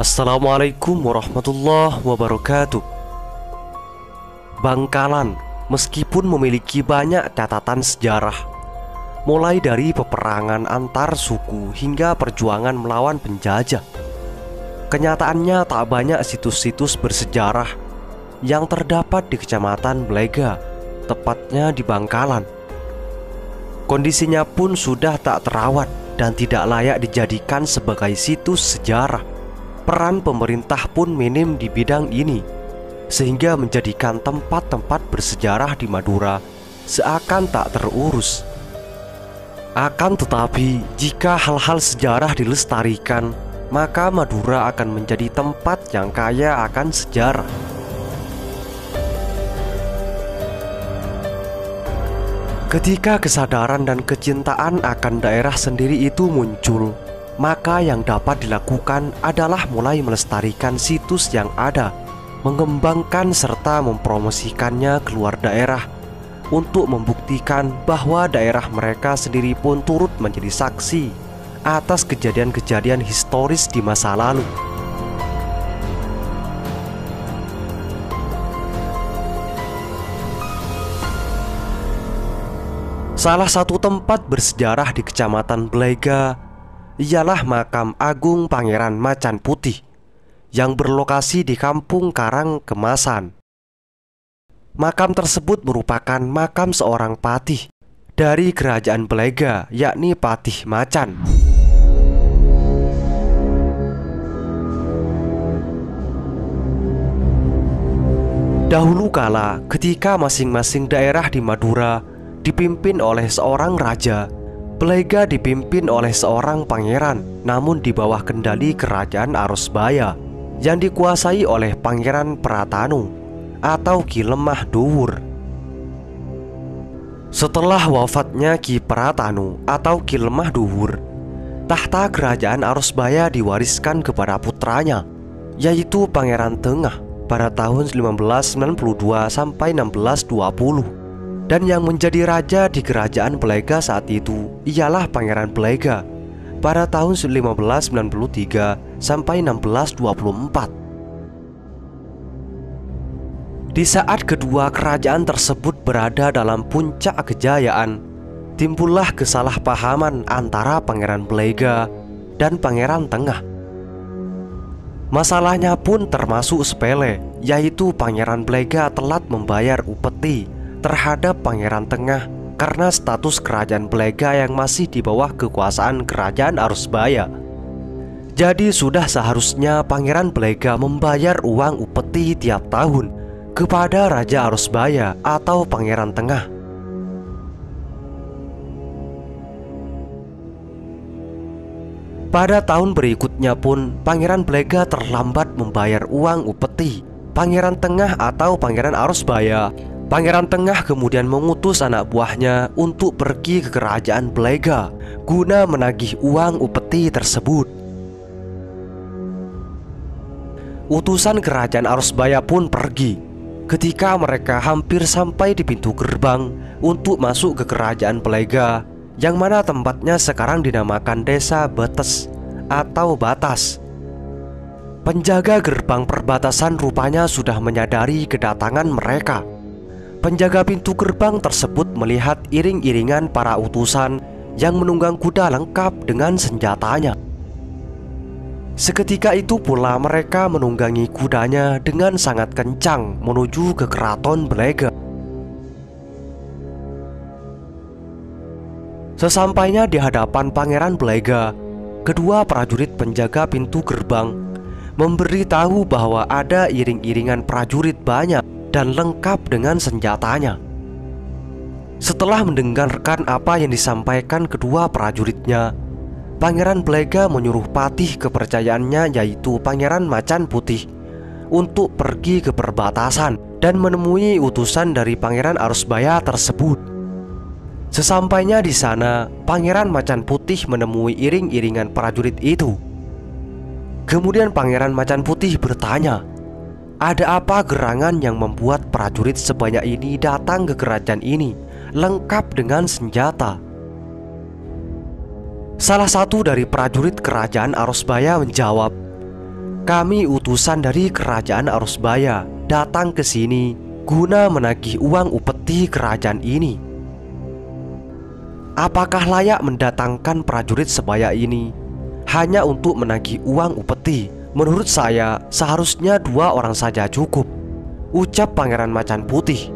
Assalamualaikum warahmatullahi wabarakatuh. Bangkalan meskipun memiliki banyak catatan sejarah, mulai dari peperangan antar suku hingga perjuangan melawan penjajah, kenyataannya tak banyak situs-situs bersejarah yang terdapat di Kecamatan Blega, tepatnya di Bangkalan. Kondisinya pun sudah tak terawat dan tidak layak dijadikan sebagai situs sejarah. Peran pemerintah pun minim di bidang ini, sehingga menjadikan tempat-tempat bersejarah di Madura seakan tak terurus. Akan tetapi, jika hal-hal sejarah dilestarikan, maka Madura akan menjadi tempat yang kaya akan sejarah. Ketika kesadaran dan kecintaan akan daerah sendiri itu muncul, maka yang dapat dilakukan adalah mulai melestarikan situs yang ada, mengembangkan serta mempromosikannya keluar daerah, untuk membuktikan bahwa daerah mereka sendiri pun turut menjadi saksi atas kejadian-kejadian historis di masa lalu. Salah satu tempat bersejarah di Kecamatan Blega ialah Makam Agung Pangeran Macan Putih yang berlokasi di Kampung Karang Kemasan. Makam tersebut merupakan makam seorang patih dari Kerajaan Blega, yakni Patih Macan. Dahulu kala, ketika masing-masing daerah di Madura dipimpin oleh seorang raja, Blega dipimpin oleh seorang pangeran, namun di bawah kendali Kerajaan Arosbaya yang dikuasai oleh Pangeran Pratanu atau Ki Lemah Duwur. Setelah wafatnya Ki Pratanu atau Ki Lemah Duwur, tahta Kerajaan Arosbaya diwariskan kepada putranya, yaitu Pangeran Tengah pada tahun 1592 sampai 1620. Dan yang menjadi raja di Kerajaan Blega saat itu ialah Pangeran Blega pada tahun 1593 sampai 1624. Di saat kedua kerajaan tersebut berada dalam puncak kejayaan, timbullah kesalahpahaman antara Pangeran Blega dan Pangeran Tengah. Masalahnya pun termasuk sepele, yaitu Pangeran Blega telat membayar upeti terhadap Pangeran Tengah karena status Kerajaan Blega yang masih di bawah kekuasaan Kerajaan Arosbaya. Jadi sudah seharusnya Pangeran Blega membayar uang upeti tiap tahun kepada Raja Arosbaya atau Pangeran Tengah. Pada tahun berikutnya pun Pangeran Blega terlambat membayar uang upeti Pangeran Tengah atau Pangeran Arosbaya. Pangeran Tengah kemudian mengutus anak buahnya untuk pergi ke Kerajaan Blega guna menagih uang upeti tersebut. Utusan Kerajaan Arosbaya pun pergi. Ketika mereka hampir sampai di pintu gerbang untuk masuk ke Kerajaan Blega, yang mana tempatnya sekarang dinamakan Desa Betes atau Batas, penjaga gerbang perbatasan rupanya sudah menyadari kedatangan mereka. Penjaga pintu gerbang tersebut melihat iring-iringan para utusan yang menunggang kuda lengkap dengan senjatanya. Seketika itu pula mereka menunggangi kudanya dengan sangat kencang menuju ke Keraton Blega. Sesampainya di hadapan Pangeran Blega, kedua prajurit penjaga pintu gerbang memberitahu bahwa ada iring-iringan prajurit banyak dan lengkap dengan senjatanya. Setelah mendengarkan apa yang disampaikan kedua prajuritnya, Pangeran Blega menyuruh patih kepercayaannya, yaitu Pangeran Macan Putih, untuk pergi ke perbatasan dan menemui utusan dari Pangeran Arosbaya tersebut. Sesampainya di sana, Pangeran Macan Putih menemui iring-iringan prajurit itu. Kemudian Pangeran Macan Putih bertanya, ada apa gerangan yang membuat prajurit sebanyak ini datang ke kerajaan ini lengkap dengan senjata? Salah satu dari prajurit kerajaan Arosbaya menjawab, Kami utusan dari kerajaan Arusbaya datang ke sini guna menagih uang upeti kerajaan ini. Apakah layak mendatangkan prajurit sebaya ini hanya untuk menagih uang upeti? Menurut saya seharusnya 2 orang saja cukup, ucap Pangeran Macan Putih.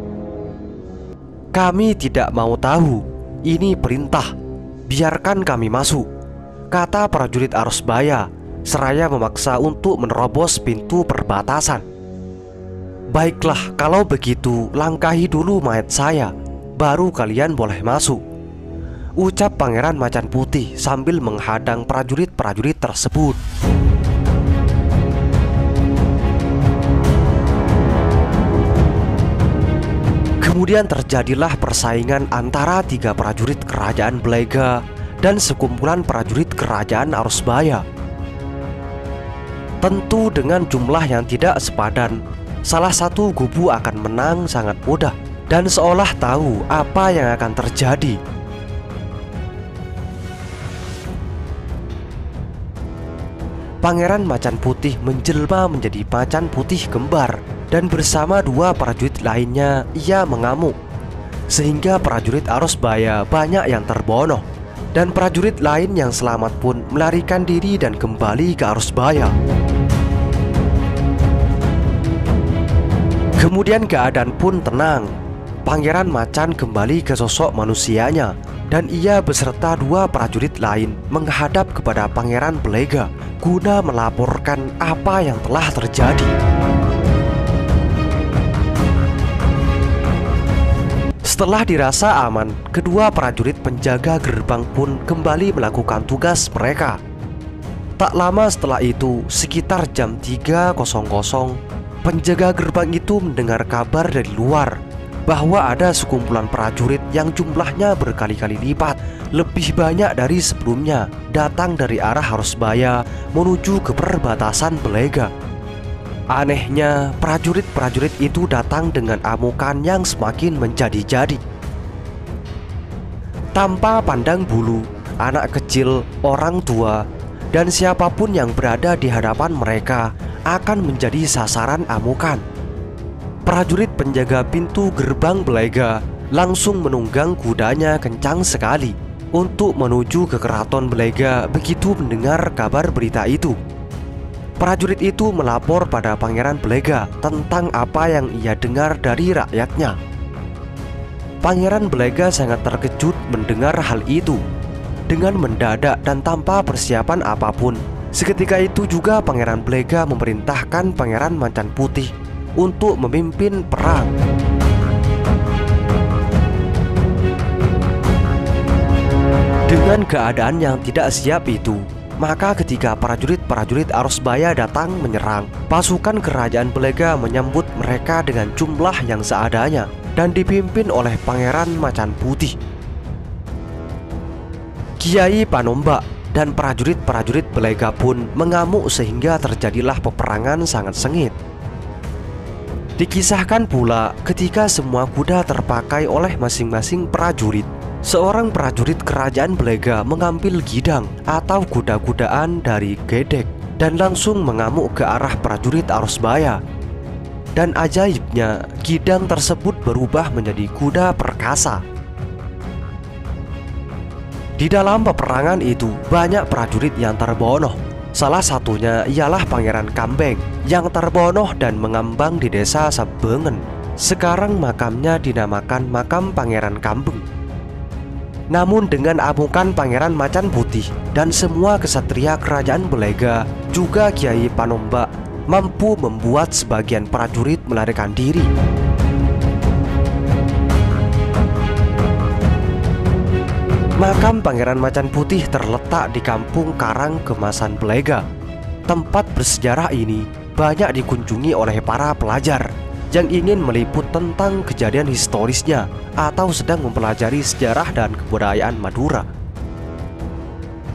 Kami tidak mau tahu, ini perintah, biarkan kami masuk, kata prajurit Arusbaya seraya memaksa untuk menerobos pintu perbatasan. Baiklah, kalau begitu langkahi dulu mayat saya, baru kalian boleh masuk, ucap Pangeran Macan Putih sambil menghadang prajurit-prajurit tersebut. Kemudian terjadilah persaingan antara 3 prajurit kerajaan Belega dan sekumpulan prajurit kerajaan Arusbaya. Tentu dengan jumlah yang tidak sepadan, salah satu kubu akan menang sangat mudah dan seolah tahu apa yang akan terjadi. Pangeran Macan Putih menjelma menjadi macan putih kembar, dan bersama 2 prajurit lainnya ia mengamuk, sehingga prajurit Arusbaya banyak yang terbunuh, dan prajurit lain yang selamat pun melarikan diri dan kembali ke Arusbaya. Kemudian keadaan pun tenang. Pangeran Macan kembali ke sosok manusianya, dan ia beserta 2 prajurit lain menghadap kepada Pangeran Belega guna melaporkan apa yang telah terjadi. Setelah dirasa aman, kedua prajurit penjaga gerbang pun kembali melakukan tugas mereka. Tak lama setelah itu, sekitar jam 3.00, penjaga gerbang itu mendengar kabar dari luar bahwa ada sekumpulan prajurit yang jumlahnya berkali-kali lipat lebih banyak dari sebelumnya datang dari arah Arusbaya menuju ke perbatasan Belega. Anehnya, prajurit-prajurit itu datang dengan amukan yang semakin menjadi-jadi. Tanpa pandang bulu, anak kecil, orang tua, dan siapapun yang berada di hadapan mereka akan menjadi sasaran amukan. Prajurit penjaga pintu gerbang Belega langsung menunggang kudanya kencang sekali untuk menuju ke keraton Belega begitu mendengar kabar berita itu. Prajurit itu melapor pada Pangeran Belega tentang apa yang ia dengar dari rakyatnya. Pangeran Belega sangat terkejut mendengar hal itu. Dengan mendadak dan tanpa persiapan apapun, seketika itu juga Pangeran Belega memerintahkan Pangeran Macan Putih untuk memimpin perang. Dengan keadaan yang tidak siap itu, maka ketika prajurit-prajurit Arusbaya datang menyerang, pasukan kerajaan Belega menyambut mereka dengan jumlah yang seadanya dan dipimpin oleh Pangeran Macan Putih. Kiai Panombak dan prajurit-prajurit Belega pun mengamuk sehingga terjadilah peperangan sangat sengit. Dikisahkan pula ketika semua kuda terpakai oleh masing-masing prajurit, seorang prajurit kerajaan Belega mengambil gidang atau kuda-kudaan dari gedek dan langsung mengamuk ke arah prajurit Arusbaya. Dan ajaibnya, gidang tersebut berubah menjadi kuda perkasa. Di dalam peperangan itu banyak prajurit yang terbunuh. Salah satunya ialah Pangeran Kambeng yang terbunuh dan mengambang di desa Sebengen. Sekarang makamnya dinamakan makam Pangeran Kambeng. Namun dengan amukan Pangeran Macan Putih dan semua kesatria kerajaan Belega, juga Kiai Panombak mampu membuat sebagian prajurit melarikan diri. Makam Pangeran Macan Putih terletak di Kampung Karang Kemasan Belega. Tempat bersejarah ini banyak dikunjungi oleh para pelajar yang ingin meliput tentang kejadian historisnya atau sedang mempelajari sejarah dan kebudayaan Madura.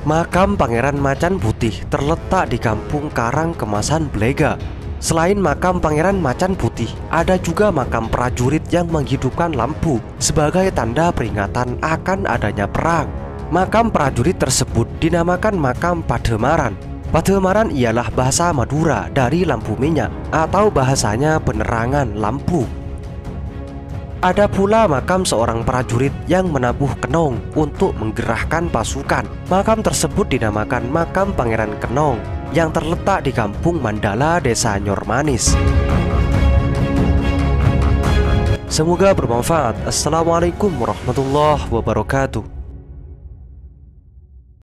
Makam Pangeran Macan Putih terletak di Kampung Karang Kemasan Belega. Selain makam Pangeran Macan Putih, ada juga makam prajurit yang menghidupkan lampu sebagai tanda peringatan akan adanya perang. Makam prajurit tersebut dinamakan makam Pademaran Pademaran ialah bahasa Madura dari lampu minyak atau bahasanya penerangan lampu. Ada pula makam seorang prajurit yang menabuh kenong untuk menggerahkan pasukan. Makam tersebut dinamakan makam Pangeran Kenong yang terletak di Kampung Mandala, Desa Nyormanis. Semoga bermanfaat. Assalamualaikum warahmatullahi wabarakatuh.